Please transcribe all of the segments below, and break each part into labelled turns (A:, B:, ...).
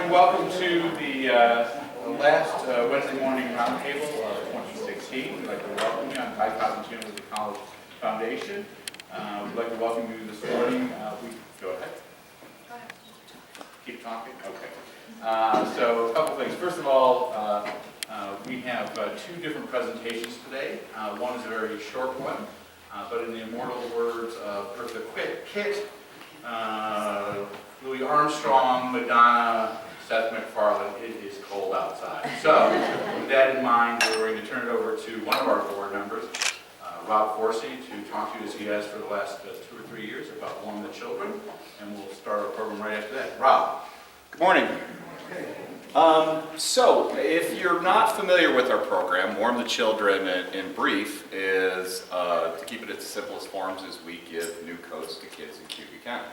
A: morning. Welcome to the last Wednesday morning roundtable of 2016. We'd like to welcome you. I'm Ty Cosentino with the College Foundation. We'd like to welcome you this morning. Go ahead. Keep talking? Okay. So a couple things. First of all, we have two different presentations today. One is a very short one, but in the immortal words of Eartha Kitt, Louis Armstrong, Madonna, Seth MacFarlane, it is cold outside. So, with that in mind, we're going to turn it over to one of our board members, Rob Forsey, to talk to you as he has for the last 2 or 3 years about Warm the Children, and we'll start our program right after that. Rob.
B: Good morning. So, if you're not familiar with our program, Warm the Children in brief is, to keep it at its simplest forms, is we give new coats to kids in Cayuga County.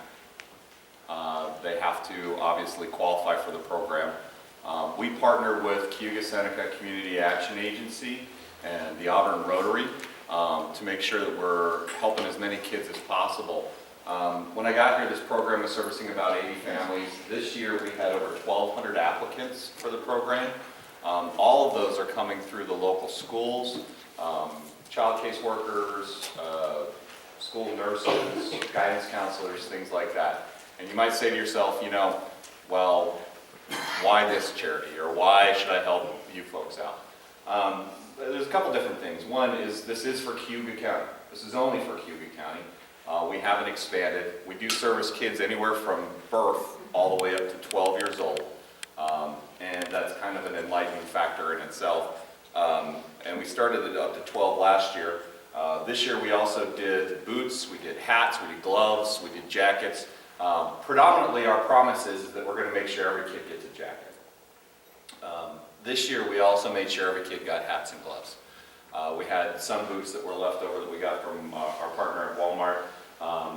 B: They have to obviously qualify for the program. We partner with Cayuga Seneca Community Action Agency and the Auburn Rotary to make sure that we're helping as many kids as possible. When I got here, this program was servicing about 80 families. This year we had over 1,200 applicants for the program. All of those are coming through the local schools, child caseworkers, school nurses, guidance counselors, things like that. And you might say to yourself, you know, well, why this charity, or why should I help you folks out? There's a couple different things. One is this is for Cayuga County. This is only for Cayuga County. We haven't expanded. We do service kids anywhere from birth all the way up to 12 years old. And that's kind of an enlightening factor in itself. And we started it up to 12 last year. This year we also did boots, we did hats, we did gloves, we did jackets. Predominantly our promise is that we're going to make sure every kid gets a jacket. This year we also made sure every kid got hats and gloves. We had some boots that were left over that we got from our partner at Walmart,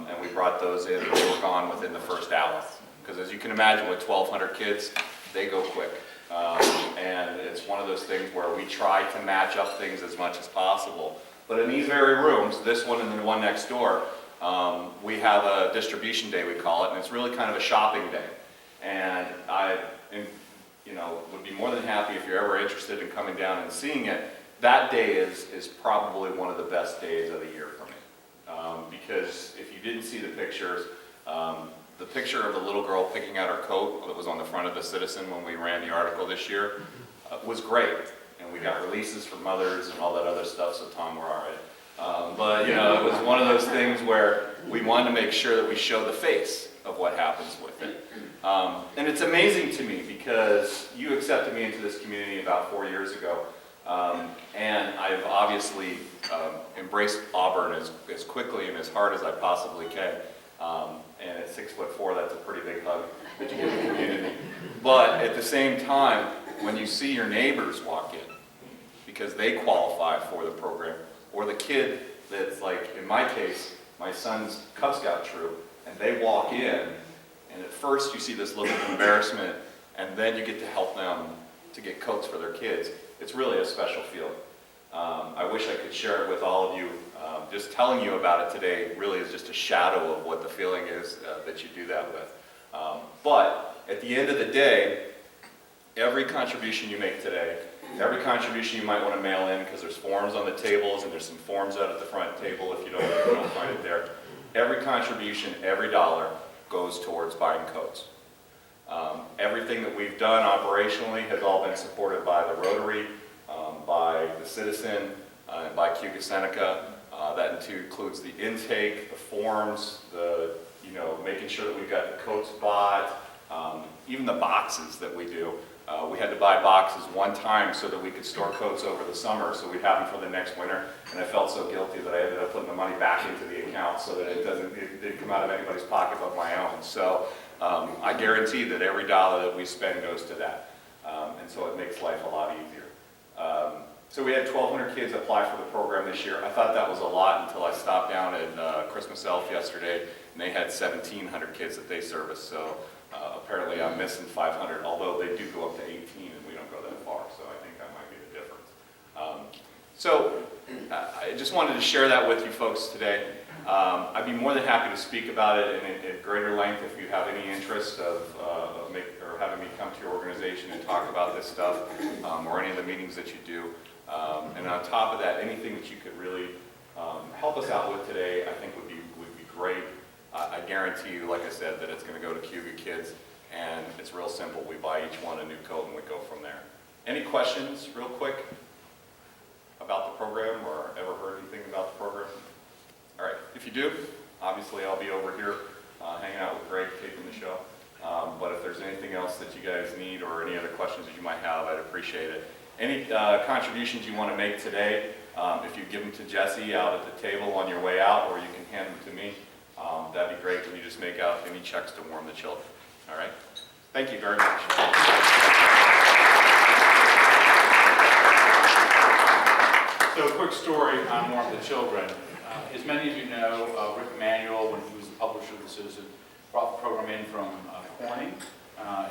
B: and we brought those in and they were gone within the first hour. Because as you can imagine, with 1,200 kids, they go quick. And it's one of those things where we try to match up things as much as possible. But in these very rooms, this one and the one next door, we have a distribution day, we call it, and it's really kind of a shopping day. And I would be more than happy if you're ever interested in coming down and seeing it. That day is probably one of the best days of the year for me. Because if you didn't see the pictures, the picture of the little girl picking out her coat that was on the front of the Citizen when we ran the article this year was great. And we got releases for mothers and all that other stuff, so Tom, we're all right. But it was one of those things where we wanted to make sure that we show the face of what happens with it. And it's amazing to me because you accepted me into this community about 4 years ago. And I've obviously embraced Auburn as quickly and as hard as I possibly can. And at 6'4", that's a pretty big hug that you give the community. But at the same time, when you see your neighbors walk in, because they qualify for the program, or the kid that's like, in my case, my son's Cub Scout troop, and they walk in, and at first you see this look of embarrassment, and then you get to help them to get coats for their kids. It's really a special feeling. I wish I could share it with all of you. Just telling you about it today really is just a shadow of what the feeling is that you do that with. But at the end of the day, every contribution you make today, every contribution you might want to mail in, because there's forms on the tables and there's some forms out at the front table if you don't find it there. Every contribution, every dollar goes towards buying coats. Everything that we've done operationally has all been supported by the Rotary, by the Citizen, and by Cayuga Seneca. That includes the intake, the forms, making sure that we've got the coats bought, even the boxes that we do. We had to buy boxes one time so that we could store coats over the summer, so we'd have them for the next winter. And I felt so guilty that I ended up putting the money back into the account so that it didn't come out of anybody's pocket but my own. So I guarantee that every dollar that we spend goes to that. And so it makes life a lot easier. So we had 1,200 kids apply for the program this year. I thought that was a lot until I stopped down at Christmas Elf yesterday, and they had 1,700 kids that they service. So apparently I'm missing 500, although they do go up to 18 and we don't go that far, so I think that might be the difference. So I just wanted to share that with you folks today. I'd be more than happy to speak about it at greater length if you have any interest or having me come to your organization and talk about this stuff, or any of the meetings that you do. And on top of that, anything that you could really help us out with today, I think would be great. I guarantee you, like I said, that it's going to go to Cayuga kids, and it's real simple. We buy each one a new coat and we go from there. Any questions, real quick, about the program, or ever heard anything about the program? All right, if you do, obviously I'll be over here hanging out with Greg, taping the show. But if there's anything else that you guys need or any other questions that you might have, I'd appreciate it. Any contributions you want to make today, if you give them to Jesse out at the table on your way out, or you can hand them to me, that'd be great when you just make out any checks to warm the children. All right? Thank you very much.
A: So a quick story on Warm the Children. As many of you know, Rick Emanuel, when he was the publisher of the Citizen, brought the program in from Corning,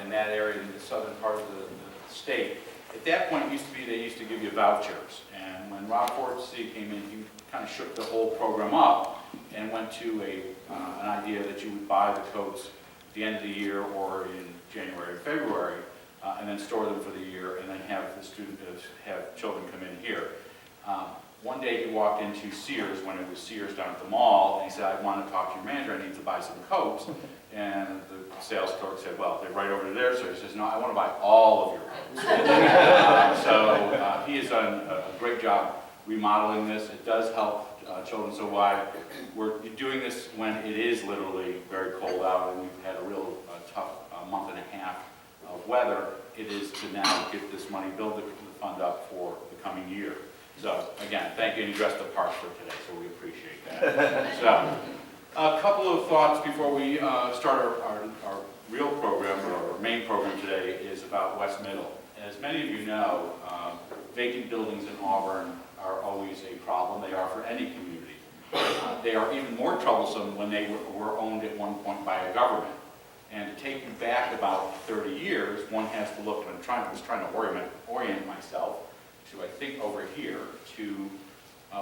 A: in that area in the southern part of the state. At that point, it used to be they used to give you vouchers. And when Rob Forsey came in, he kind of shook the whole program up and went to an idea that you would buy the coats at the end of the year or in January or February, and then store them for the year, and then have children come in here. One day he walked into Sears when it was Sears down at the mall, and he said, I want to talk to your manager, I need to buy some coats. And the sales clerk said, well, they're right over there. So he says, no, I want to buy all of your coats. So he has done a great job remodeling this. It does help children. So why we're doing this when it is literally very cold out, and we've had a real tough month and a half of weather, it is to now get this money, build the fund up for the coming year. So again, thank you, and you dressed the part for today, so we appreciate that. So a couple of thoughts before we start our real program, or our main program today, is about West Middle. As many of you know, vacant buildings in Auburn are always a problem. They are for any community. They are even more troublesome when they were owned at one point by a government. And to take you back about 30 years, one has to look, and I was trying to orient myself to, I think, over here, to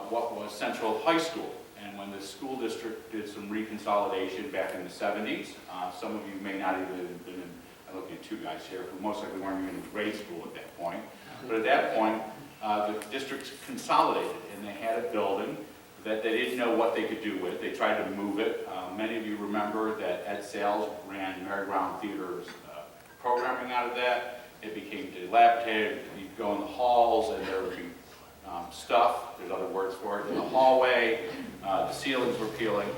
A: what was Central High School. And when the school district did some reconsolidation back in the 70s, some of you may not even have been in, I'm looking at two guys here who most likely weren't even in grade school at that point. But at that point, the districts consolidated, and they had a building that they didn't know what they could do with. They tried to move it. Many of you remember that Ed Sales ran Merry-Go-Round Theater's programming out of that. It became dilapidated. You'd go in the halls, and there would be stuff, there's other words for it, in the hallway. The ceilings were peeling.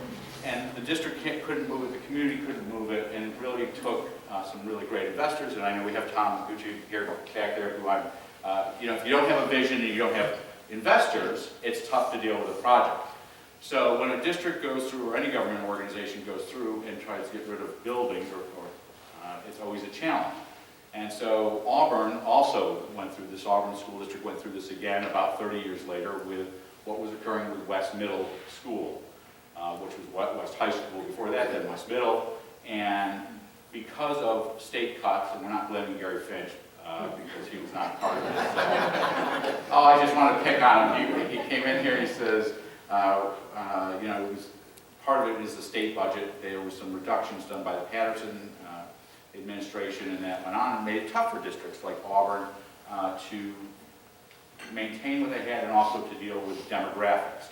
A: And the district couldn't move it, the community couldn't move it, and it really took some really great investors. And I know we have Tom Gucci here back there, who I'm, if you don't have a vision and you don't have investors, it's tough to deal with a project. So when a district goes through, or any government organization goes through and tries to get rid of buildings, it's always a challenge. And so Auburn also went through this. Auburn School District went through this again about 30 years later with what was occurring with West Middle School, which was West High School before that, then West Middle. And because of state cuts, and we're not blaming Gary Finch because he was not part of this. Oh, I just want to pick on him. He came in here, he says, it was, part of it is the state budget. There was some reductions done by the Patterson administration, and that went on and made it tough for districts like Auburn to maintain what they had and also to deal with demographics.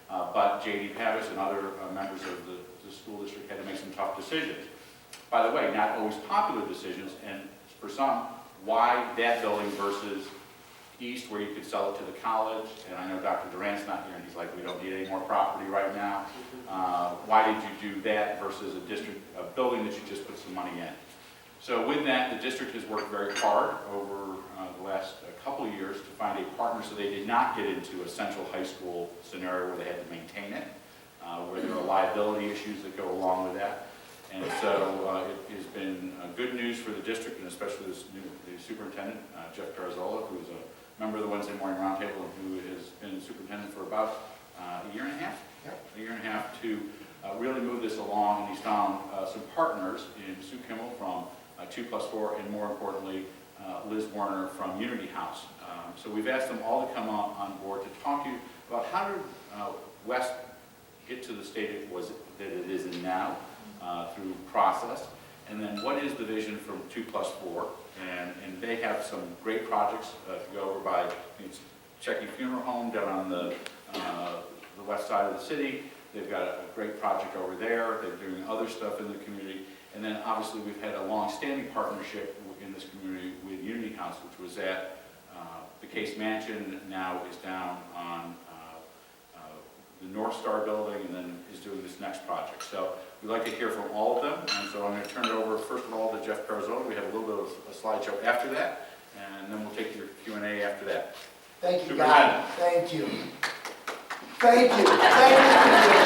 A: But J.D. Pavis and other members of the school district had to make some tough decisions. By the way, not always popular decisions, and for some, why that building versus east where you could sell it to the college? And I know Dr. Durant's not here, and he's like, we don't need any more property right now. Why did you do that versus a building that you just put some money in? So with that, the district has worked very hard over the last couple of years to find a partner so they did not get into a Central High School scenario where they had to maintain it, where there are liability issues that go along with that. And so it has been good news for the district, and especially the superintendent, Jeff Pirozzolo, who is a member of the Wednesday Morning Roundtable and who has been superintendent for about a year and a half? Yep. A year and a half to really move this along, and he's found some partners in Sue Kimmel from 2+4, and more importantly, Liz Warner from Unity House. So we've asked them all to come on board to talk to you about how to West get to the state that it is in now through process. And then what is the vision from 2+4? And they have some great projects. If you go over by Checky Funeral Home down on the west side of the city, they've got a great project over there. They're doing other stuff in the community. And then obviously we've had a long-standing partnership in this community with Unity House, which was at the Case Mansion, now is down on the North Star building, and then is doing this next project. So we'd like to hear from all of them, and so I'm going to turn it over first of all to Jeff Pirozzolo. We have a little bit of a slideshow after that, and then we'll take your Q&A after that.
C: Thank you, God. Thank you. Thank you. Thank you.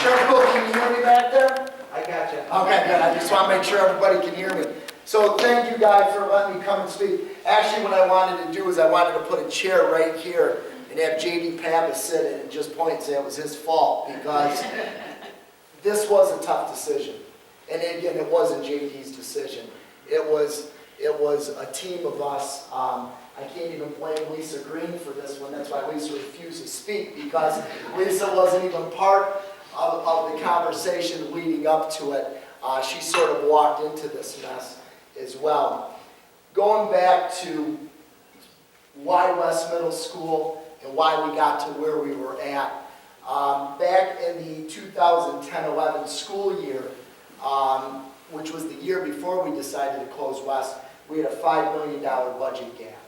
C: Sure, can you hear me back there?
D: I got you.
C: Okay, good. I just want to make sure everybody can hear me. So thank you guys for letting me come and speak. Actually, what I wanted to do is I wanted to put a chair right here and have J.D. Pappas sit in and just point and say it was his fault, because this was a tough decision. And again, it wasn't J.D.'s decision. It was a team of us. I can't even blame Lisa Green for this one. That's why Lisa refused to speak, because Lisa wasn't even part of the conversation leading up to it. She sort of walked into this mess as well. Going back to why West Middle School and why we got to where we were at. Back in the 2010-11 school year, which was the year before we decided to close West, we had a $5 million budget gap.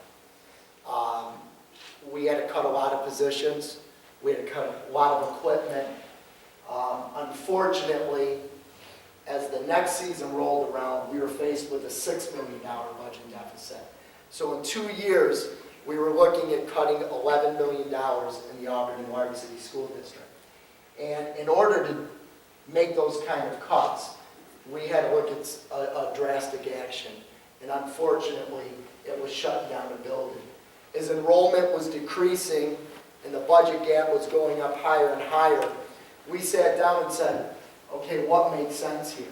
C: We had to cut a lot of positions. We had to cut a lot of equipment. Unfortunately, as the next season rolled around, we were faced with a $6 million budget deficit. So in 2 years, we were looking at cutting $11 million in the Auburn and Lark City School District. And in order to make those kind of cuts, we had to look at a drastic action. And unfortunately, it was shutting down the building. As enrollment was decreasing and the budget gap was going up higher and higher, we sat down and said, okay, what makes sense here?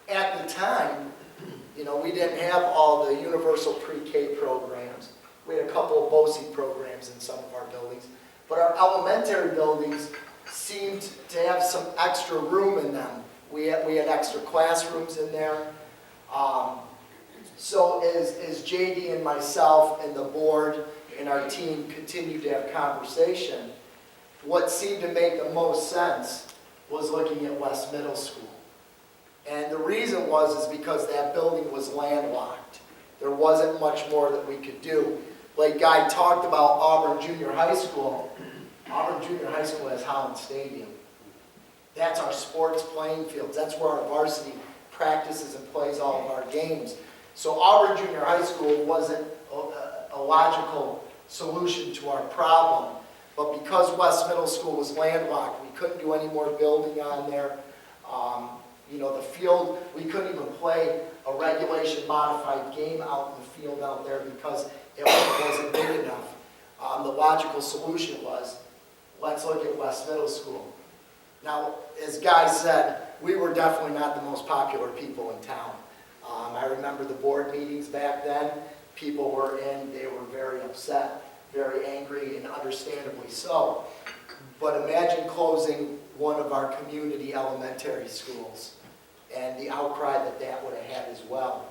C: At the time, we didn't have all the universal pre-K programs. We had a couple of BOCE programs in some of our buildings, but our elementary buildings seemed to have some extra room in them. We had extra classrooms in there. So as JD and myself and the board and our team continued to have conversation, what seemed to make the most sense was looking at West Middle School. And the reason is because that building was landlocked. There wasn't much more that we could do. Like Guy talked about Auburn Junior High School. Auburn Junior High School has Holland Stadium. That's our sports playing fields. That's where our varsity practices and plays all of our games. So Auburn Junior High School wasn't a logical solution to our problem. But because West Middle School was landlocked, we couldn't do any more building on there. The field, we couldn't even play a regulation modified game out in the field out there because it wasn't big enough. The logical solution was, let's look at West Middle School. Now, as Guy said, we were definitely not the most popular people in town. I remember the board meetings back then. People were in, they were very upset, very angry, and understandably so. But imagine closing one of our community elementary schools and the outcry that would have had as well.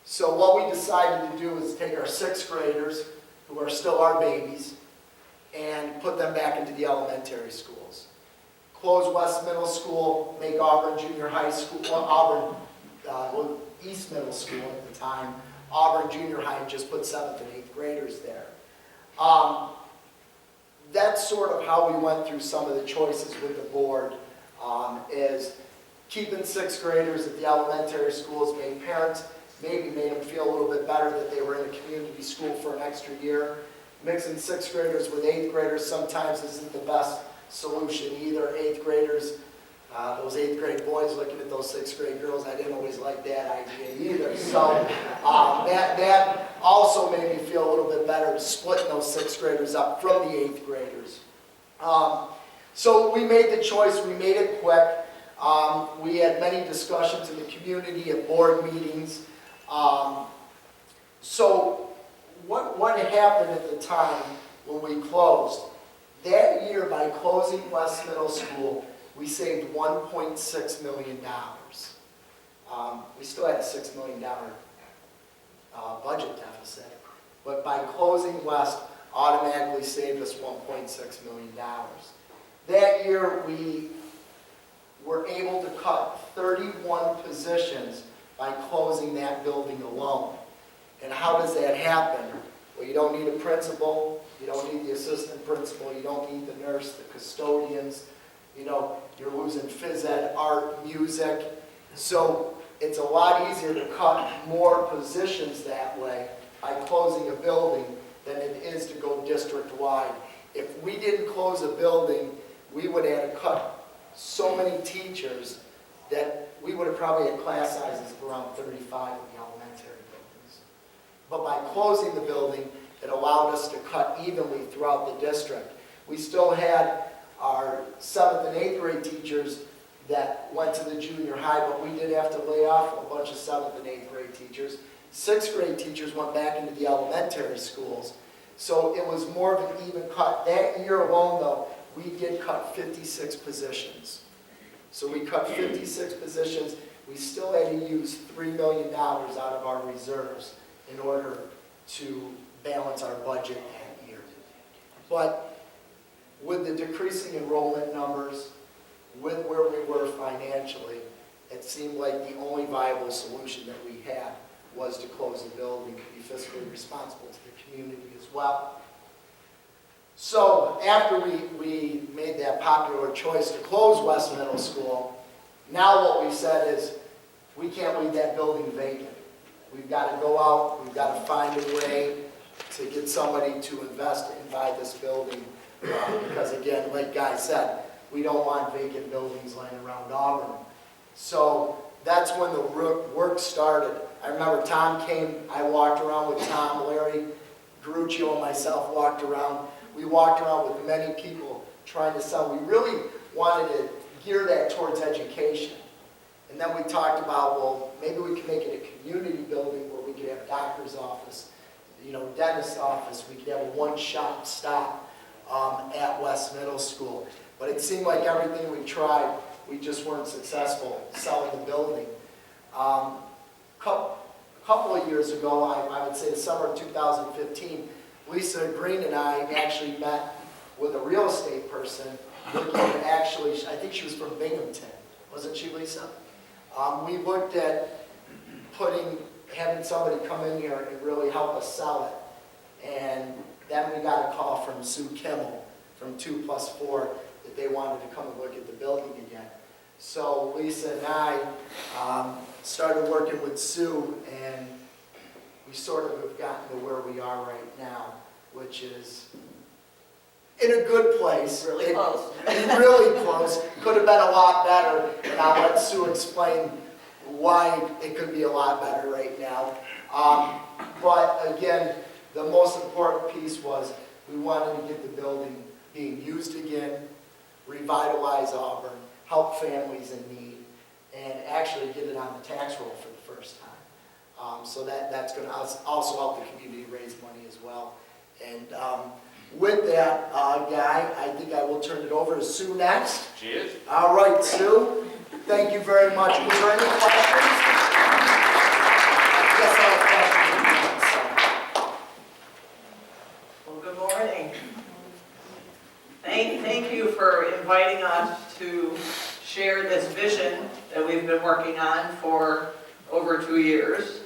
C: So what we decided to do is take our 6th graders, who are still our babies, and put them back into the elementary schools. Close West Middle School, make Auburn Junior High School, Auburn East Middle School at the time, Auburn Junior High, and just put 7th and 8th graders there. That's sort of how we went through some of the choices with the board, is keeping 6th graders at the elementary schools, made parents, maybe made them feel a little bit better that they were in a community school for an extra year. Mixing 6th graders with 8th graders sometimes isn't the best solution either. 8th graders, those 8th grade boys looking at those 6th grade girls, I didn't always like that idea either. So that also made me feel a little bit better, splitting those 6th graders up from the 8th graders. So we made the choice, we made it quick. We had many discussions in the community at board meetings. So what happened at the time when we closed? That year, by closing West Middle School, we saved $1.6 million. We still had a $6 million budget deficit, but by closing West, automatically saved us $1.6 million. That year, we were able to cut 31 positions by closing that building alone. And how does that happen? Well, you don't need a principal, you don't need the assistant principal, you don't need the nurse, the custodians, you know, you're losing phys ed, art, music. So it's a lot easier to cut more positions that way by closing a building than it is to go district-wide. If we didn't close a building, we would have to cut so many teachers that we would have probably had class sizes of around 35 in the elementary buildings. But by closing the building, it allowed us to cut evenly throughout the district. We still had our 7th and 8th grade teachers that went to the junior high, but we did have to lay off a bunch of 7th and 8th grade teachers. 6th grade teachers went back into the elementary schools. So it was more of an even cut. That year alone, though, we did cut 56 positions. So we cut 56 positions. We still had to use $3 million out of our reserves in order to balance our budget that year. But with the decreasing enrollment numbers, with where we were financially, it seemed like the only viable solution that we had was to close the building, to be fiscally responsible to the community as well. So after we made that popular choice to close West Middle School, now what we said is we can't leave that building vacant. We've got to go out, we've got to find a way to get somebody to invest and buy this building. Because again, like Guy said, we don't want vacant buildings laying around Auburn. So that's when the work started. I remember Tom came, I walked around with Tom, Larry, Garuccio, and myself walked around. We walked around with many people trying to sell. We really wanted to gear that towards education. And then we talked about, well, maybe we could make it a community building where we could have a doctor's office, dentist office. We could have a one-stop shop at West Middle School. But it seemed like everything we tried, we just weren't successful selling the building. A couple of years ago, I would say the summer of 2015, Lisa Green and I actually met with a real estate person looking at I think she was from Binghamton. Wasn't she, Lisa? We looked at having somebody come in here and really help us sell it. And then we got a call from Sue Kimmel from 2+4 that they wanted to come and look at the building again. So Lisa and I started working with Sue, and we sort of have gotten to where we are right now, which is in a good place.
D: Really close.
C: Really close. Could have been a lot better, and I'll let Sue explain why it could be a lot better right now. But again, the most important piece was we wanted to get the building being used again, revitalize Auburn, help families in need, and actually get it on the tax roll for the first time. So that's going to also help the community raise money as well. And with that, Guy, I think I will turn it over to Sue next.
B: She is.
C: All right, Sue, thank you very much. Was there any questions? Yes, I have questions.
D: Well, good morning. Thank you for inviting us to share this vision that we've been working on for over 2 years.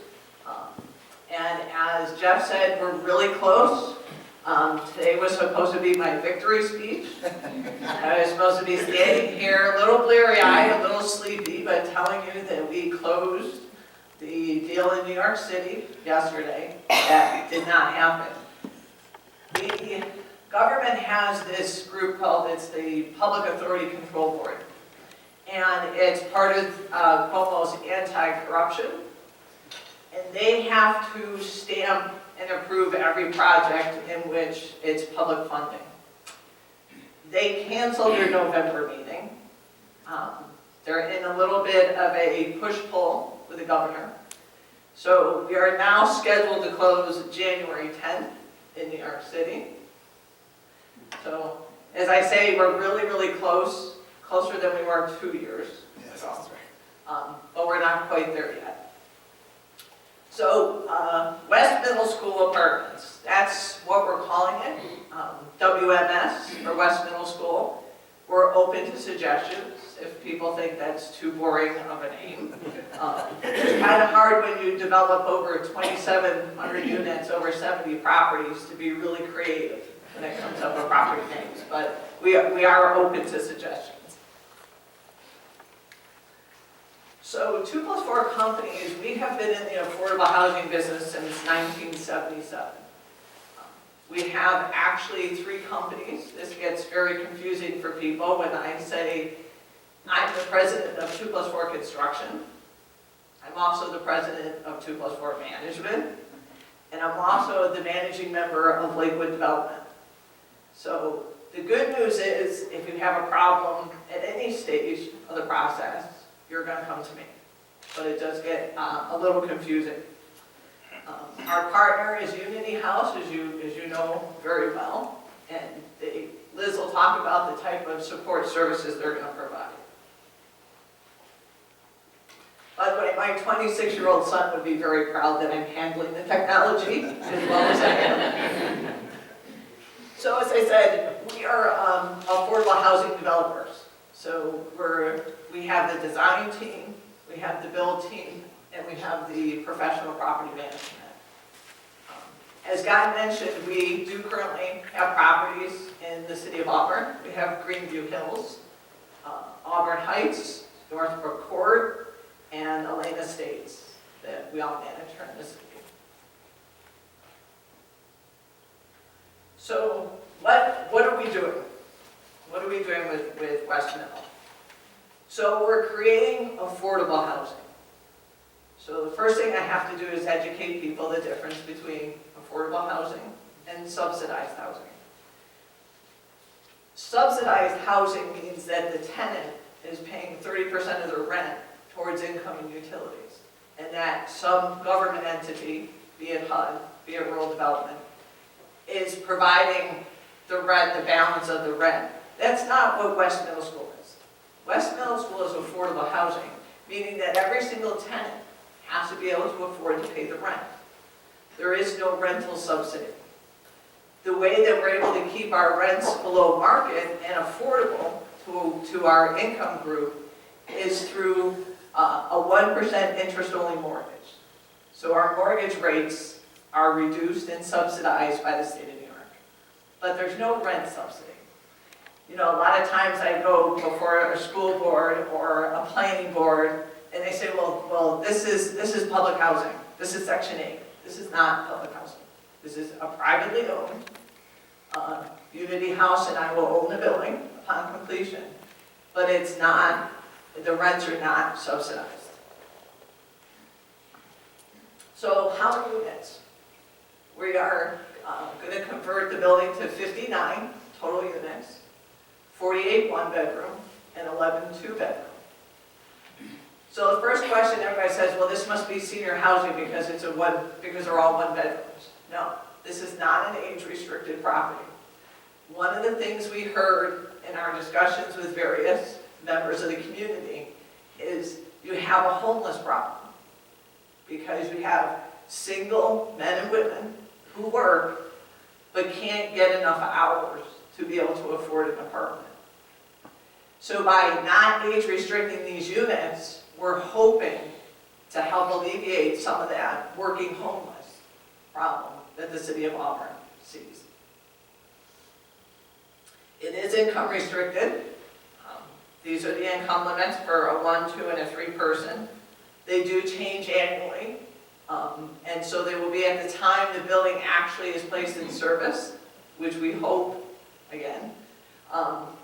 D: And as Jeff said, we're really close. Today was supposed to be my victory speech. I was supposed to be standing here, a little bleary-eyed, a little sleepy, but telling you that we closed the deal in New York City yesterday. That did not happen. The government has this group called, it's the Public Authority Control Board. And it's part of Cuomo's anti-corruption. And they have to stamp and approve every project in which it's public funding. They canceled their November meeting. They're in a little bit of a push-pull with the governor. So we are now scheduled to close January 10th in New York City. So As I say, we're really, really close, closer than we were 2 years ago. But we're not quite there yet. So West Middle School Apartments, that's what we're calling it, WMS, or West Middle School. We're open to suggestions if people think that's too boring of a name. It's kind of hard when you develop over 2,700 units, over 70 properties, to be really creative when it comes up with property names, but we are open to suggestions. So 2+4 companies, we have been in the affordable housing business since 1977. We have actually 3 companies. This gets very confusing for people when I say I'm the president of 2+4 Construction. I'm also the president of 2+4 Management. And I'm also the managing member of Lakewood Development. So the good news is if you have a problem at any stage of the process, you're going to come to me. But it does get a little confusing. Our partner is Unity House, as you know very well, and Liz will talk about the type of support services they're going to provide. By the way, my 26-year-old son would be very proud that I'm handling the technology as well as I am. So as I said, we are affordable housing developers. So we have the design team, we have the build team, and we have the professional property management. As Guy mentioned, we do currently have properties in the city of Auburn. We have Greenview Hills, Auburn Heights, Northbrook Court, and Elena Estates that we all manage here in the city. So what are we doing? What are we doing with West Middle? So we're creating affordable housing. So the first thing I have to do is educate people the difference between affordable housing and subsidized housing. Subsidized housing means that the tenant is paying 30% of their rent towards income and utilities, and that some government entity, be it HUD, be it rural development, is providing the rent, the balance of the rent. That's not what West Middle School is. West Middle School is affordable housing, meaning that every single tenant has to be able to afford to pay the rent. There is no rental subsidy. The way that we're able to keep our rents below market and affordable to our income group is through a 1% interest-only mortgage. So our mortgage rates are reduced and subsidized by the state of New York. But there's no rent subsidy. You know, a lot of times I go before a school board or a planning board, and they say, well, this is public housing. This is Section 8. This is not public housing. This is a privately owned. Unity House and I will own the building upon completion. But it's not, the rents are not subsidized. So how many units? We are going to convert the building to 59 total units, 48 one-bedroom, and 11 two-bedroom. So the first question everybody says, well, this must be senior housing because because they're all one-bedrooms. No, this is not an age-restricted property. One of the things we heard in our discussions with various members of the community is you have a homeless problem because you have single men and women who work but can't get enough hours to be able to afford an apartment. So by not age restricting these units, we're hoping to help alleviate some of that working homeless problem that the city of Auburn sees. It is income restricted. These are the income limits for a 1, 2, and a 3 person. They do change annually. And so they will be at the time the building actually is placed in service, which we hope, again,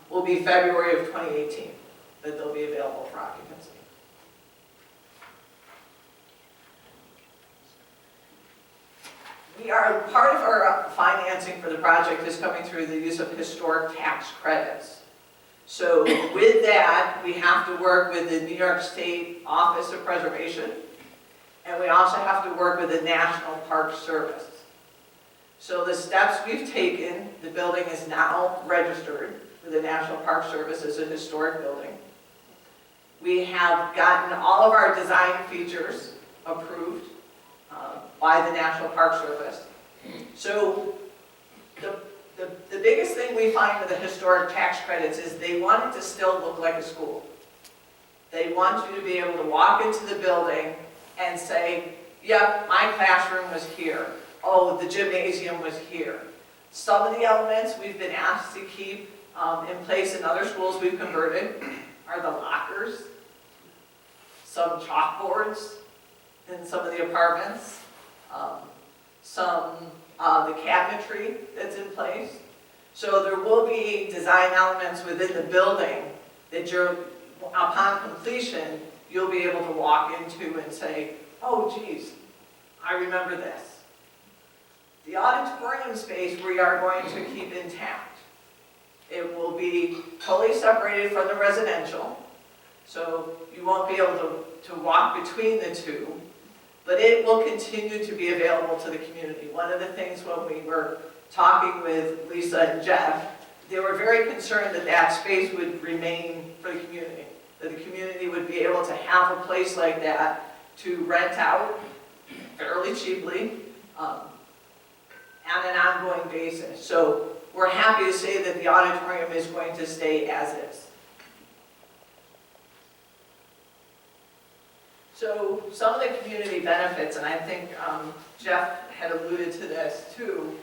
D: will be February of 2018, that they'll be available for occupancy. Part of our financing for the project is coming through the use of historic tax credits. So with that, we have to work with the New York State Office of Preservation, and we also have to work with the National Park Service. So the steps we've taken, the building is now registered with the National Park Service as a historic building. We have gotten all of our design features approved by the National Park Service. So the biggest thing we find with the historic tax credits is they want it to still look like a school. They want you to be able to walk into the building and say, yep, my classroom was here. Oh, the gymnasium was here. Some of the elements we've been asked to keep in place in other schools we've converted are the lockers, some chalkboards in some of the apartments, the cabinetry that's in place. So there will be design elements within the building that upon completion, you'll be able to walk into and say, oh geez, I remember this. The auditorium space we are going to keep intact. It will be totally separated from the residential, so you won't be able to walk between the two, but it will continue to be available to the community. One of the things when we were talking with Lisa and Jeff, they were very concerned that that space would remain for the community, that the community would be able to have a place like that to rent out fairly cheaply on an ongoing basis. So we're happy to say that the auditorium is going to stay as is. So some of the community benefits, and I think Jeff had alluded to this too,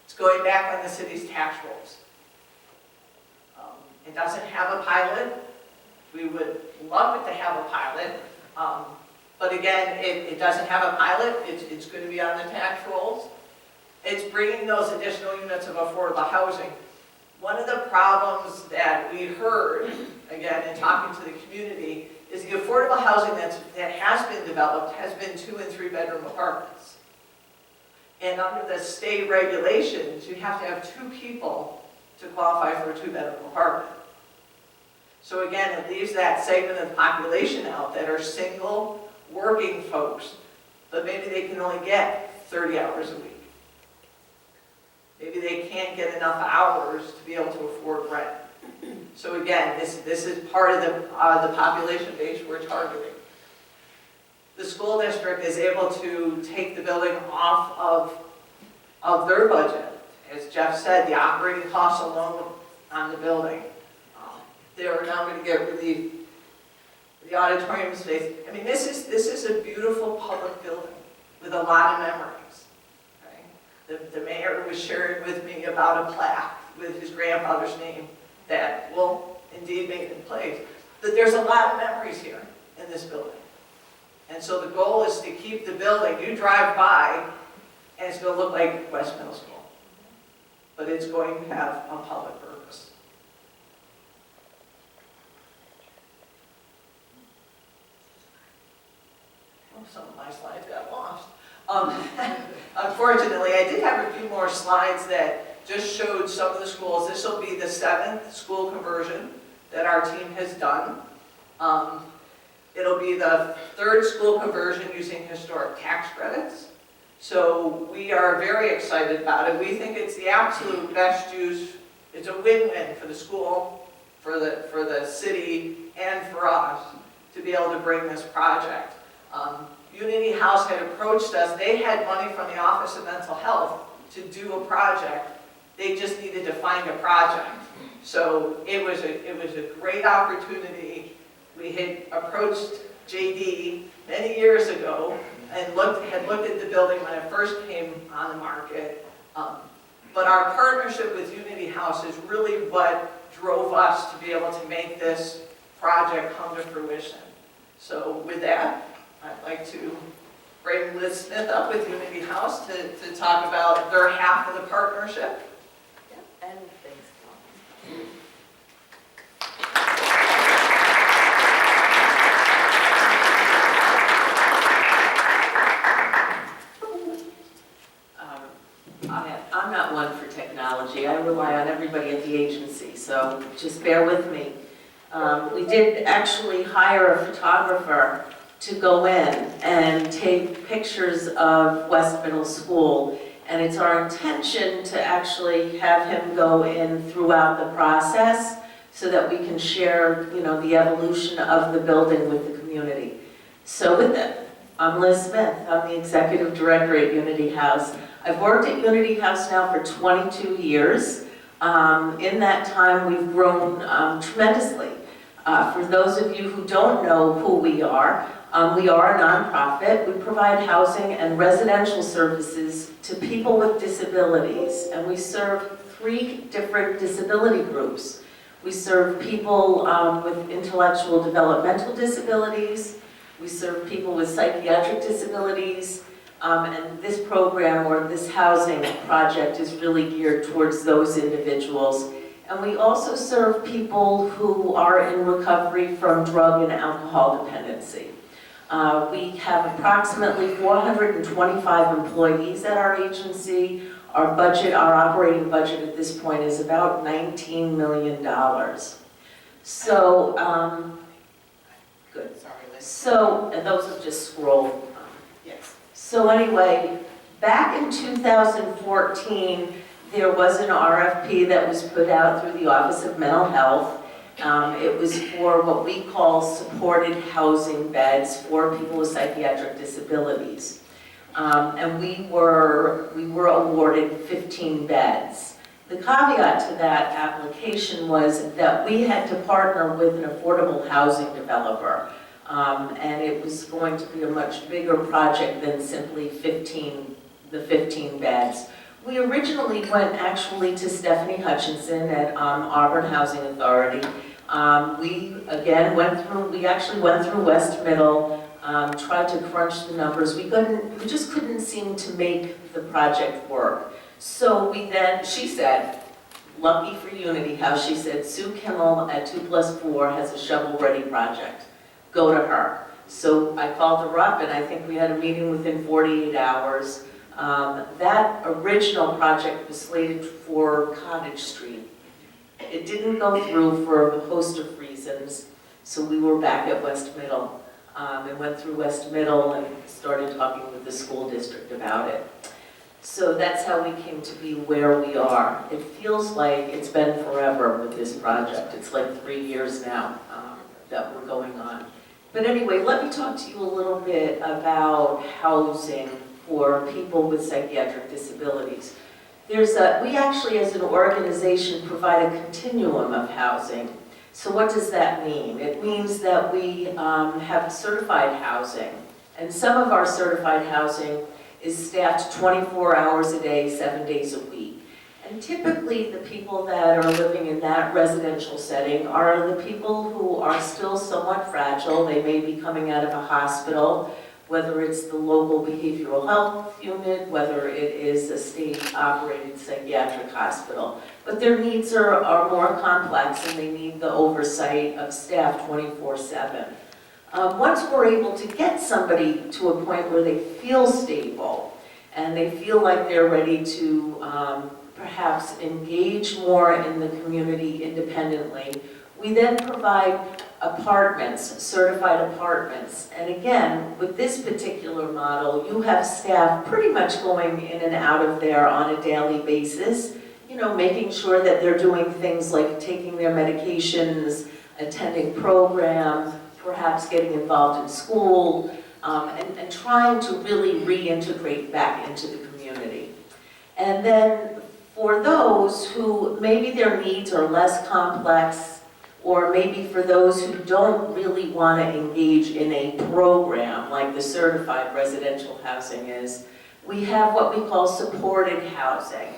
D: it's going back on the city's tax rolls. It doesn't have a pilot. We would love it to have a pilot. But again, it doesn't have a pilot. It's going to be on the tax rolls. It's bringing those additional units of affordable housing. One of the problems that we heard, again, in talking to the community, is the affordable housing that has been developed has been 2- and 3-bedroom apartments. And under the state regulations, you have to have 2 people to qualify for a 2-bedroom apartment. So again, it leaves that segment of the population out that are single, working folks, but maybe they can only get 30 hours a week. Maybe they can't get enough hours to be able to afford rent. So again, this is part of the population base we're targeting. The school district is able to take the building off of their budget. As Jeff said, the operating costs alone on the building. They are now going to get relief. The auditorium space. I mean, this is a beautiful public building with a lot of memories. The mayor was sharing with me about a plaque with his grandfather's name that will indeed make it in place. But there's a lot of memories here in this building. And so the goal is to keep the building. You drive by and it's going to look like West Middle School. But it's going to have a public purpose. Oh, some of my slides got lost. Unfortunately, I did have a few more slides that just showed some of the schools. This will be the 7th school conversion that our team has done. It'll be the 3rd school conversion using historic tax credits. So we are very excited about it. We think it's the absolute best use. It's a win-win for the school, for the city, and for us to be able to bring this project. Unity House had approached us. They had money from the Office of Mental Health to do a project. They just needed to find a project. So it was a great opportunity. We had approached JD many years ago and had looked at the building when it first came on the market. But our partnership with Unity House is really what drove us to be able to make this project come to fruition. So with that, I'd like to bring Liz Smith up with Unity House to talk about their half of the partnership.
E: Yeah, and thanks, I'm not one for technology. I rely on everybody at the agency, so just bear with me. We did actually hire a photographer to go in and take pictures of West Middle School And it's our intention to actually have him go in throughout the process so that we can share, the evolution of the building with the community. So with that, I'm Liz Smith. I'm the executive director at Unity House. I've worked at Unity House now for 22 years. In that time, we've grown tremendously. For those of you who don't know who we are a nonprofit. We provide housing and residential services to people with disabilities, and we serve 3 different disability groups. We serve people with intellectual developmental disabilities, we serve people with psychiatric disabilities, and this program or this housing project is really geared towards those individuals. And we also serve people who are in recovery from drug and alcohol dependency. We have approximately 425 employees at our agency. Our operating budget at this point is about $19 million. So, good.
D: Sorry, Liz.
E: So, and those have just scrolled.
D: Yes.
E: So anyway, back in 2014, there was an RFP that was put out through the Office of Mental Health. It was for what we call supported housing beds for people with psychiatric disabilities. And we were awarded 15 beds. The caveat to that application was that we had to partner with an affordable housing developer. And it was going to be a much bigger project than simply the 15 beds. We originally went actually to Stephanie Hutchinson at Auburn Housing Authority. We actually went through West Middle, tried to crunch the numbers. We just couldn't seem to make the project work. So she said, lucky for Unity House, she said, Sue Kimmel at 2+4 has a shovel-ready project. Go to her. So I called her up, and I think we had a meeting within 48 hours. That original project was slated for Cottage Street. It didn't go through for a host of reasons, so we were back at West Middle. And went through West Middle and started talking with the school district about it. So that's how we came to be where we are. It feels like it's been forever with this project. It's like 3 years now that we're going on. But anyway, let me talk to you a little bit about housing for people with psychiatric disabilities. We actually, as an organization, provide a continuum of housing. So what does that mean? It means that we have certified housing, and some of our certified housing is staffed 24 hours a day, 7 days a week. And typically, the people that are living in that residential setting are the people who are still somewhat fragile. They may be coming out of a hospital, whether it's the local behavioral health unit, whether it is a state-operated psychiatric hospital. But their needs are more complex, and they need the oversight of staff 24/7. Once we're able to get somebody to a point where they feel stable, and they feel like they're ready to perhaps engage more in the community independently, we then provide apartments, certified apartments. And again, with this particular model, you have staff pretty much going in and out of there on a daily basis, making sure that they're doing things like taking their medications, attending programs, perhaps getting involved in school, and trying to really reintegrate back into the community. And then for those who maybe their needs are less complex, or maybe for those who don't really want to engage in a program like the certified residential housing is, we have what we call supported housing.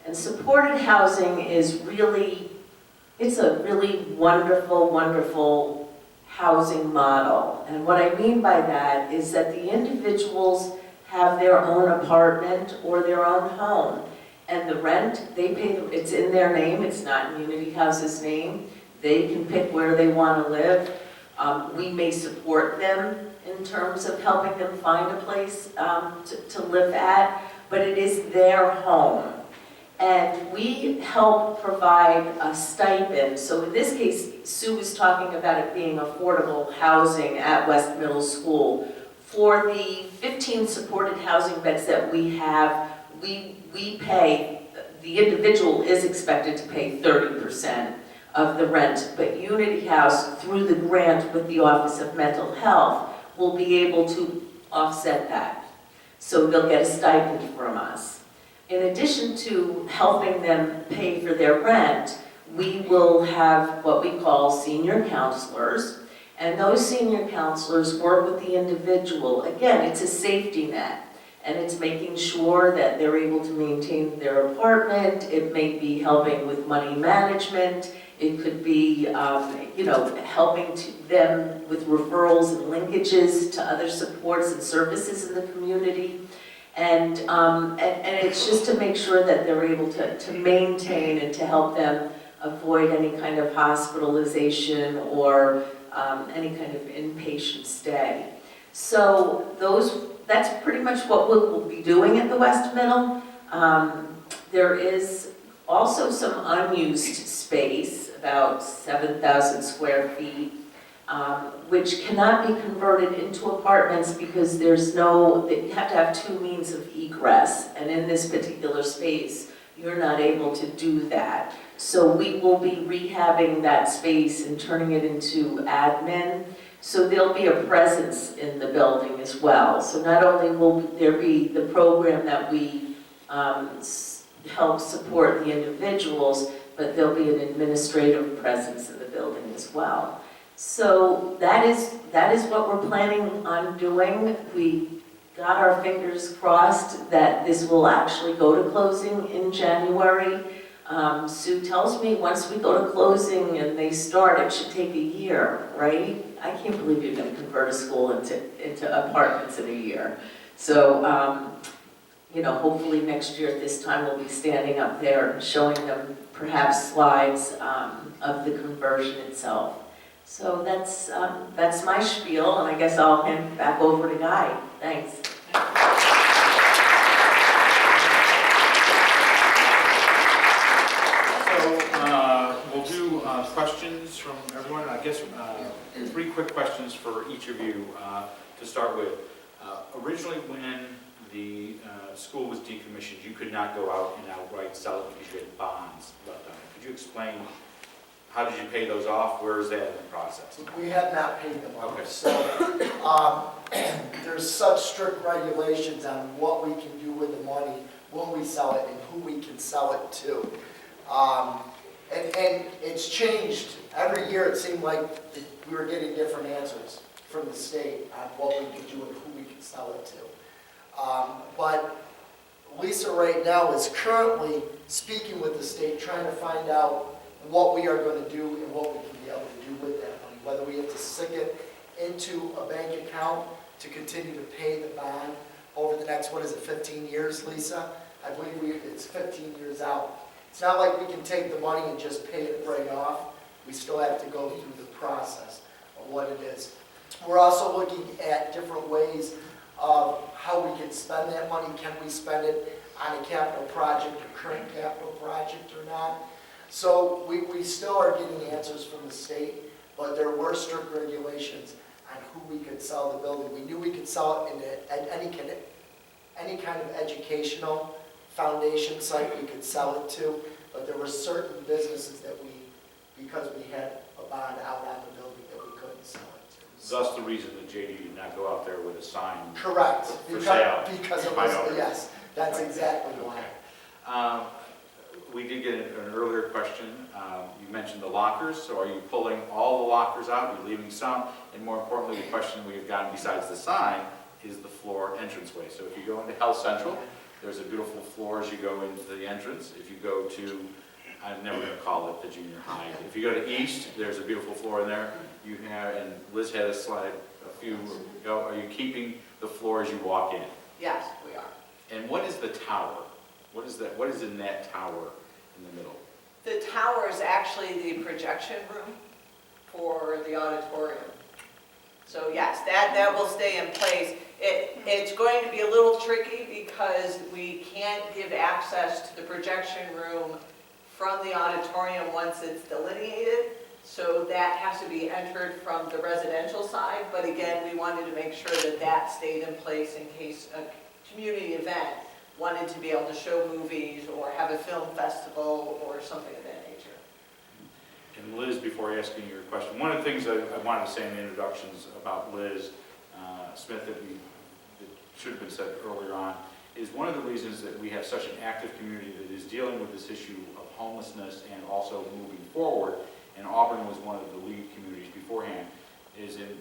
E: And supported housing is it's a really wonderful, wonderful housing model. And what I mean by that is that the individuals have their own apartment or their own home. And the rent, they pay, it's in their name, it's not in Unity House's name. They can pick where they want to live. We may support them in terms of helping them find a place to live at, but it is their home. And we help provide a stipend. So in this case, Sue was talking about it being affordable housing at West Middle School. For the 15 supported housing beds that we have, we pay, the individual is expected to pay 30% of the rent, but Unity House, through the grant with the Office of Mental Health, will be able to offset that. So they'll get a stipend from us. In addition to helping them pay for their rent, we will have what we call senior counselors, and those senior counselors work with the individual. Again, it's a safety net, and it's making sure that they're able to maintain their apartment. It may be helping with money management. It could be, helping them with referrals and linkages to other supports and services in the community. And it's just to make sure that they're able to maintain and to help them avoid any kind of hospitalization or any kind of inpatient stay. So that's pretty much what we'll be doing at the West Middle. There is also some unused space, about 7,000 square feet, which cannot be converted into apartments because you have to have two means of egress, and in this particular space, you're not able to do that. So we will be rehabbing that space and turning it into admin. So there'll be a presence in the building as well. So not only will there be the program that we help support the individuals, but there'll be an administrative presence in the building as well. So that is what we're planning on doing. We got our fingers crossed that this will actually go to closing in January. Sue tells me once we go to closing and they start, it should take a year, right? I can't believe you're going to convert a school into apartments in a year. So, hopefully next year at this time we'll be standing up there and showing them perhaps slides of the conversion itself. So that's my spiel, and I guess I'll hand back over to Guy. Thanks.
A: We'll do questions from everyone. I guess 3 quick questions for each of you to start with. Originally, when the school was decommissioned, you could not go out and outright sell it because you had bonds left on it. Could you explain how did you pay those off? Where is that in the process?
C: We have not paid them off.
A: Okay.
C: So there's such strict regulations on what we can do with the money when we sell it and who we can sell it to. And it's changed. Every year it seemed like we were getting different answers from the state on what we could do and who we could sell it to. But Lisa right now is currently speaking with the state, trying to find out what we are going to do and what we can be able to do with that money. Whether we have to stick it into a bank account to continue to pay the bond over the next, 15 years, Lisa? I believe it's 15 years out. It's not like we can take the money and just pay it right off. We still have to go through the process of what it is. We're also looking at different ways of how we can spend that money. Can we spend it on a capital project, a current capital project or not? So we still are getting answers from the state, but there were strict regulations on who we could sell the building. We knew we could sell it in any kind of educational foundation site we could sell it to, but there were certain businesses that because we had a bond out on the building, that we couldn't sell it to.
A: Thus the reason that JD did not go out there with a sign.
C: Correct.
A: For sale.
C: Because it was, yes, that's exactly why.
A: Okay. We did get an earlier question. You mentioned the lockers, so are you pulling all the lockers out? Are you leaving some? And more importantly, the question we've gotten besides the sign is the floor entranceway. So if you go into Health Central, there's a beautiful floor as you go into the entrance. If you go to, I'm never going to call it the junior high. If you go to East, there's a beautiful floor in there. You have, and Liz had a slide a few ago. Are you keeping the floor as you walk in?
D: Yes, we are.
A: And what is the tower? What is that? What is in that tower in the middle?
D: The tower is actually the projection room for the auditorium. So yes, that will stay in place. It's going to be a little tricky because we can't give access to the projection room from the auditorium once it's delineated. So that has to be entered from the residential side. But again, we wanted to make sure that stayed in place in case a community event wanted to be able to show movies or have a film festival or something of that nature.
A: And Liz, before asking your question, one of the things I wanted to say in the introductions about Liz Smith that should have been said earlier on, is one of the reasons that we have such an active community that is dealing with this issue of homelessness and also moving forward, and Auburn was one of the lead communities beforehand,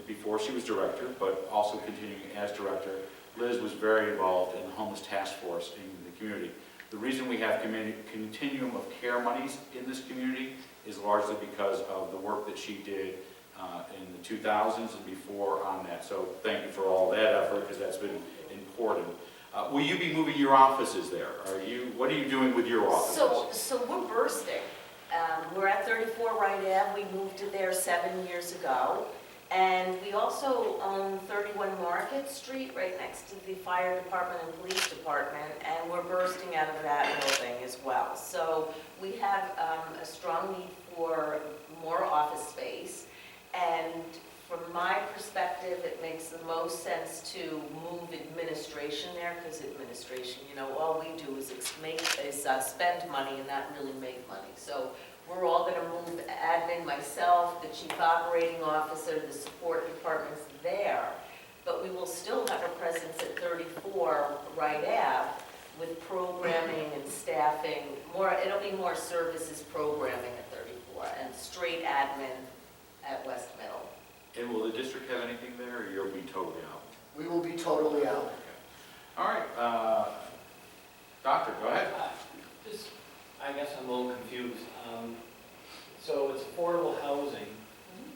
A: before she was director, but also continuing as director, Liz was very involved in the homeless task force in the community. The reason we have continuum of care monies in this community is largely because of the work that she did in the 2000s and before on that. So thank you for all that effort, because that's been important. Will you be moving your offices there? What are you doing with your offices?
E: So we're bursting. We're at 34 Wright Ave. We moved to there 7 years ago. And we also own 31 Market Street, right next to the fire department and police department, and we're bursting out of that building as well. So we have a strong need for more office space, and from my perspective, it makes the most sense to move administration there, because administration, all we do is spend money and not really make money. So we're all going to move admin, myself, the chief operating officer, the support departments there, but we will still have a presence at 34 Wright Ave with programming and staffing. It'll be more services programming at 34 and straight admin at West Middle.
A: And will the district have anything there, or you'll be totally out?
C: We will be totally out.
A: All right, Doctor, go ahead.
F: I guess I'm a little confused. So it's affordable housing,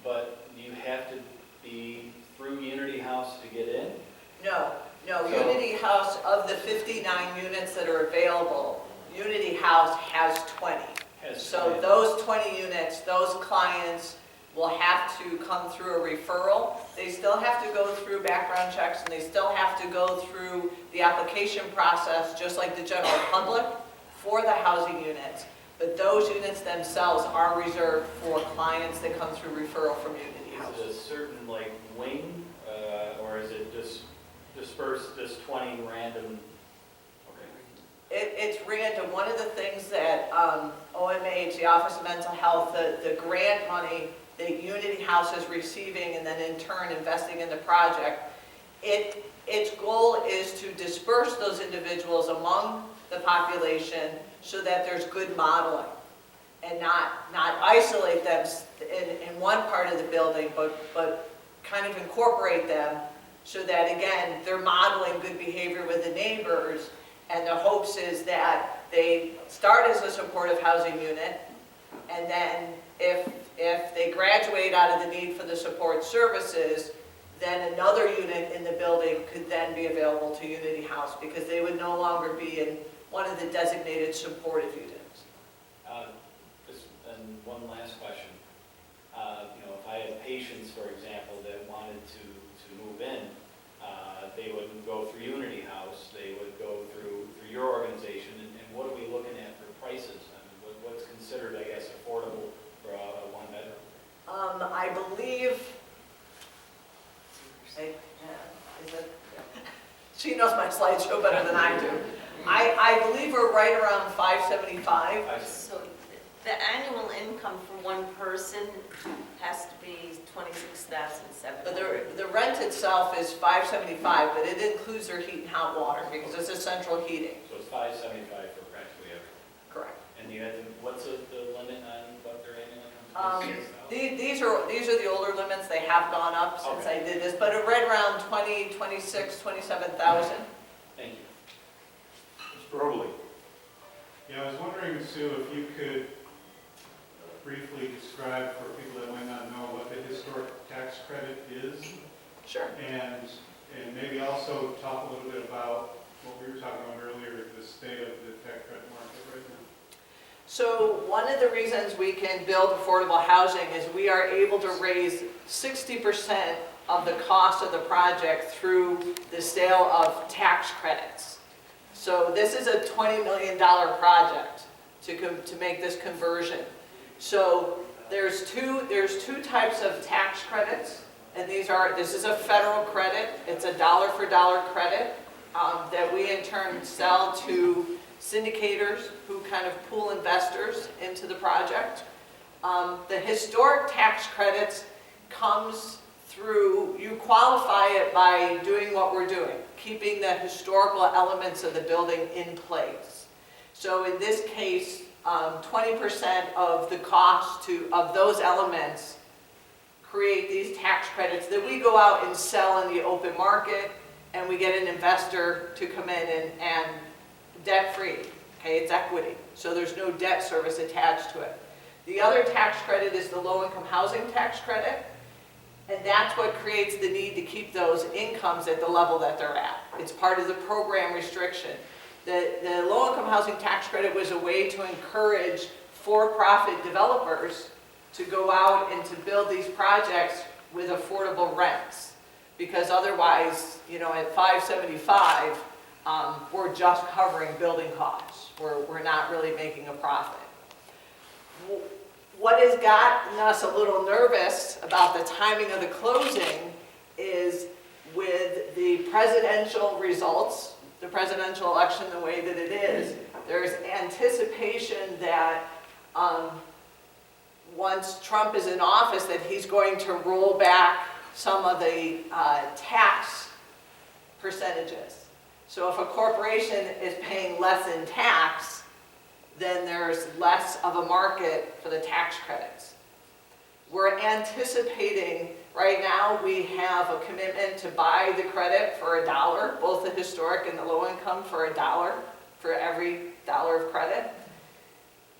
F: but you have to be through Unity House to get in?
D: No,
F: So-
D: Unity House, of the 59 units that are available, Unity House has 20. So those 20 units, those clients will have to come through a referral. They still have to go through background checks, and they still have to go through the application process, just like the general public, for the housing units. But those units themselves are reserved for clients that come through referral from Unity House.
F: Is it a certain wing, or is it just dispersed, this 20 random? Okay.
D: It's random. One of the things that OMH, the Office of Mental Health, the grant money that Unity House is receiving and then in turn investing in the project, its goal is to disperse those individuals among the population so that there's good modeling and not isolate them in one part of the building, but kind of incorporate them so that, again, they're modeling good behavior with the neighbors, and the hopes is that they start as a supportive housing unit, and then if they graduate out of the need for the support services, then another unit in the building could then be available to Unity House, because they would no longer be in one of the designated supportive units.
F: And one last question. If I had patients, for example, that wanted to move in, they wouldn't go through Unity House, they would go through your organization, and what are we looking at for prices? I mean, what's considered, I guess, affordable for a one-bedroom?
D: I believe, she knows my slideshow better than I do. I believe we're right around 575.
E: So the annual income for one person has to be $26,700.
D: But the rent itself is 575, but it includes their heat and hot water, because it's a central heating.
F: So it's 575 for practically everything.
D: Correct.
F: And what's the limit on what their annual income is?
D: These are the older limits. They have gone up since I did this, but right around 20, 26, 27,000.
F: Thank you.
A: Mr. Robley.
G: Yeah, I was wondering, Sue, if you could briefly describe for people that might not know what the historic tax credit is,
D: Sure.
G: and maybe also talk a little bit about what we were talking about earlier, the state of the tax credit market right now.
D: So one of the reasons we can build affordable housing is we are able to raise 60% of the cost of the project through the sale of tax credits. So this is a $20 million project to make this conversion. So there's two types of tax credits, and this is a federal credit. It's a dollar for dollar credit. that we in turn sell to syndicators who kind of pool investors into the project. The historic tax credits comes through, you qualify it by doing what we're doing, keeping the historical elements of the building in place. So in this case, 20% of the cost of those elements create these tax credits that we go out and sell in the open market, and we get an investor to come in and debt-free, okay, it's equity. So there's no debt service attached to it. The other tax credit is the low-income housing tax credit, and that's what creates the need to keep those incomes at the level that they're at. It's part of the program restriction. The low-income housing tax credit was a way to encourage for-profit developers to go out and to build these projects with affordable rents. Because otherwise, you know, at 575, we're just covering building costs. We're not really making a profit. What has gotten us a little nervous about the timing of the closing is with the presidential results, the presidential election the way that it is, there's anticipation that once Trump is in office that he's going to roll back some of the tax percentages. So if a corporation is paying less in tax, then there's less of a market for the tax credits. We're anticipating, right now we have a commitment to buy the credit for $1, both the historic and the low income for $1 for every $1 of credit.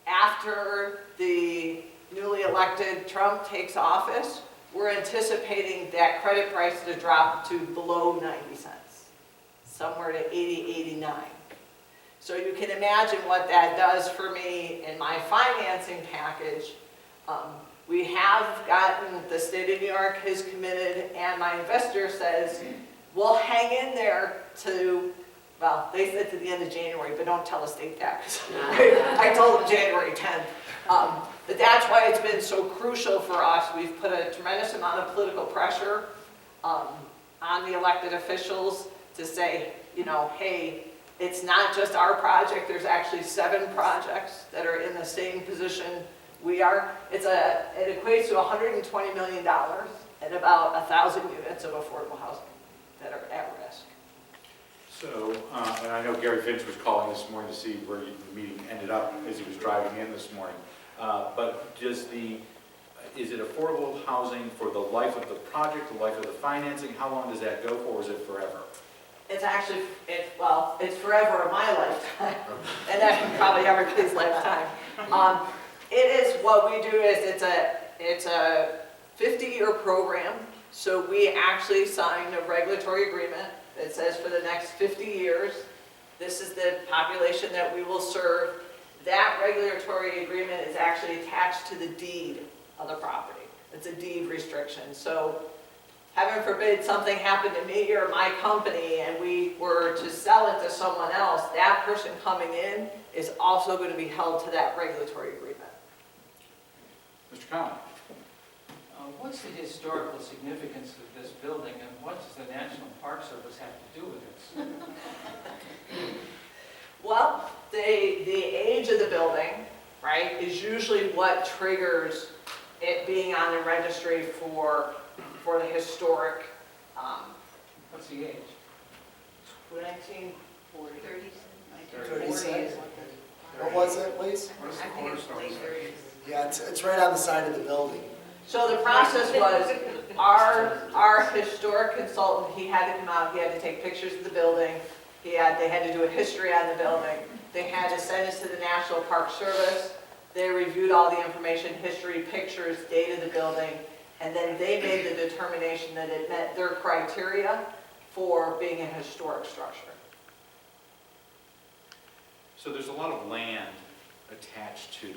D: After the newly elected Trump takes office, we're anticipating that credit price to drop to below 90 cents, somewhere to 80, 89. So you can imagine what that does for me in my financing package. We have gotten, the state of New York has committed, and my investor says, we'll hang in there to, well, they said to the end of January, but don't tell the state that, 'cause I told them January 10th. But that's why it's been so crucial for us. We've put a tremendous amount of political pressure on the elected officials to say, you know, hey, it's not just our project. There's actually 7 projects that are in the same position we are. It equates to $120 million and about 1,000 units of affordable housing that are at risk.
A: So, and I know Gary Finch was calling this morning to see where the meeting ended up as he was driving in this morning. But is it affordable housing for the life of the project, the life of the financing? How long does that go for, or is it forever?
D: It's actually, it's forever of my lifetime, and that probably everybody's lifetime. It is, what we do is, it's a 50-year program, so we actually signed a regulatory agreement that says for the next 50 years, this is the population that we will serve. That regulatory agreement is actually attached to the deed of the property. It's a deed restriction. So heaven forbid something happened to me or my company and we were to sell it to someone else, that person coming in is also going to be held to that regulatory agreement.
A: Mr. Conlon?
H: What's the historical significance of this building, and what does the National Park Service have to do with it?
D: Well, the age of the building, right, is usually what triggers it being on the registry for the historic.
H: What's the age?
D: 1940.
C: 36. What was it, please?
H: What's the cornerstone?
C: Yeah, it's right on the side of the building.
D: So the process was, our historic consultant, he had to come out, he had to take pictures of the building, they had to do a history on the building, they had to send it to the National Park Service, they reviewed all the information, history, pictures, date of the building, and then they made the determination that it met their criteria for being a historic structure.
A: So there's a lot of land attached to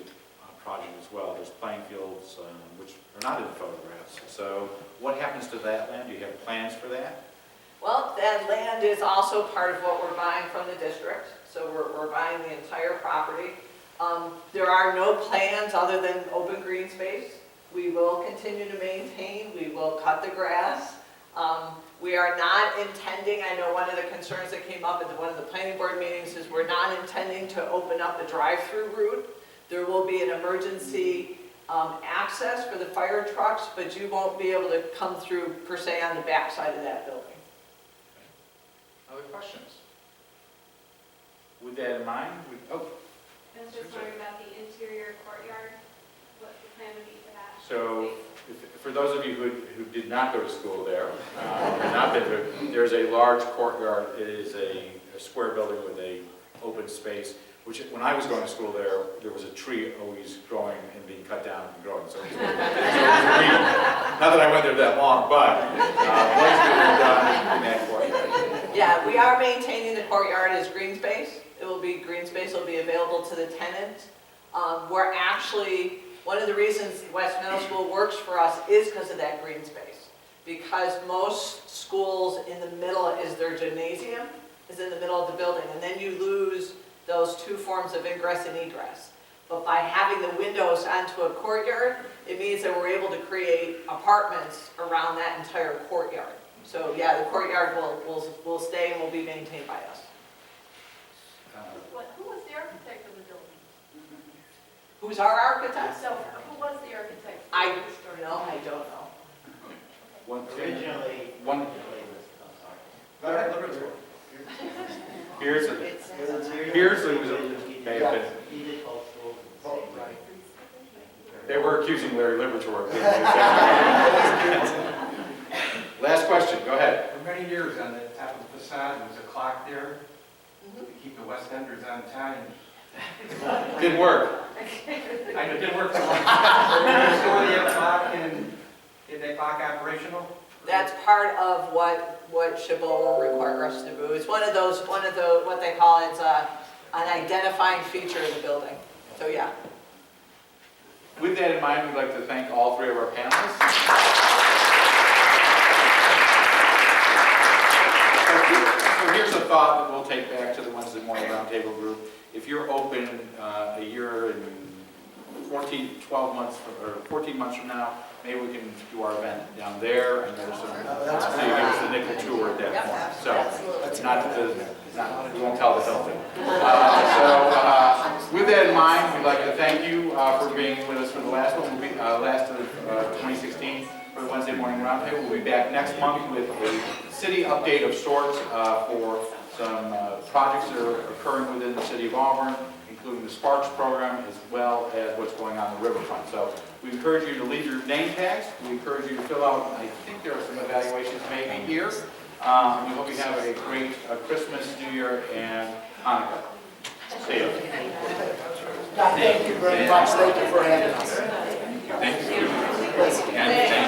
A: project as well. There's playing fields, which are not in the photographs. So what happens to that land? Do you have plans for that?
D: Well, that land is also part of what we're buying from the district. So we're buying the entire property. There are no plans other than open green space. We will continue to maintain. We will cut the grass. We are not intending, I know one of the concerns that came up at one of the planning board meetings is we're not intending to open up the drive-through route. There will be an emergency access for the fire trucks, but you won't be able to come through per se on the back side of that building.
A: Other questions? With that in mind,
I: I was just wondering about the interior courtyard, what the plan would be for that.
A: so for those of you who did not go to school there, and not been there, there's a large courtyard. It is a square building with a open space, which when I was going to school there was a tree always growing and being cut down and growing. So it was green. Not that I went there that long, but what's been done in that courtyard?
D: Yeah, we are maintaining the courtyard as green space. It will be, green space will be available to the tenant. We're actually, one of the reasons West Middle School works for us is because of that green space. Because most schools in the middle is their gymnasium, is in the middle of the building, and then you lose those two forms of ingress and egress. But by having the windows onto a courtyard, it means that we're able to create apartments around that entire courtyard. So yeah, the courtyard will stay and will be maintained by us.
I: Who was the architect of the building?
D: Who's our architect?
I: So, who was the architect?
D: I
I: of the story?
D: No, I don't know.
J: Originally,
A: One.
J: Go ahead, Liberty.
A: Here's it was may have been. They were accusing Larry Libertor of being Last question, go ahead.
J: For many years on the top of the facade, there was a clock there to keep the West Enders on time.
A: Didn't work.
J: I know it didn't work for long. Is there still the clock and is that clock operational?
D: That's part of what Chabot will require us to do. It's one of the, what they call it's an identifying feature of the building. So yeah.
A: With that in mind, we'd like to thank all three of our panelists. So here's a thought that we'll take back to the Wednesday morning roundtable group. If you're open a year and 12 months or 14 months from now, maybe we can do our event down there, and there's some, so you give us the nickel tour at that point. So it's not, you won't tell the Hilton. With that in mind, we'd like to thank you for being with us for the last one, last of 2016 for the Wednesday morning roundtable. We'll be back next month with a city update of sorts for some projects that are occurring within the city of Auburn, including the Sparks program, as well as what's going on in the riverfront. So we encourage you to leave your name tags. We encourage you to fill out, I think there are some evaluations maybe here. We hope you have a great Christmas, New Year, and Hanukkah. See you.
C: Thank you very much. Thank you for having us.
A: Thank you. And thank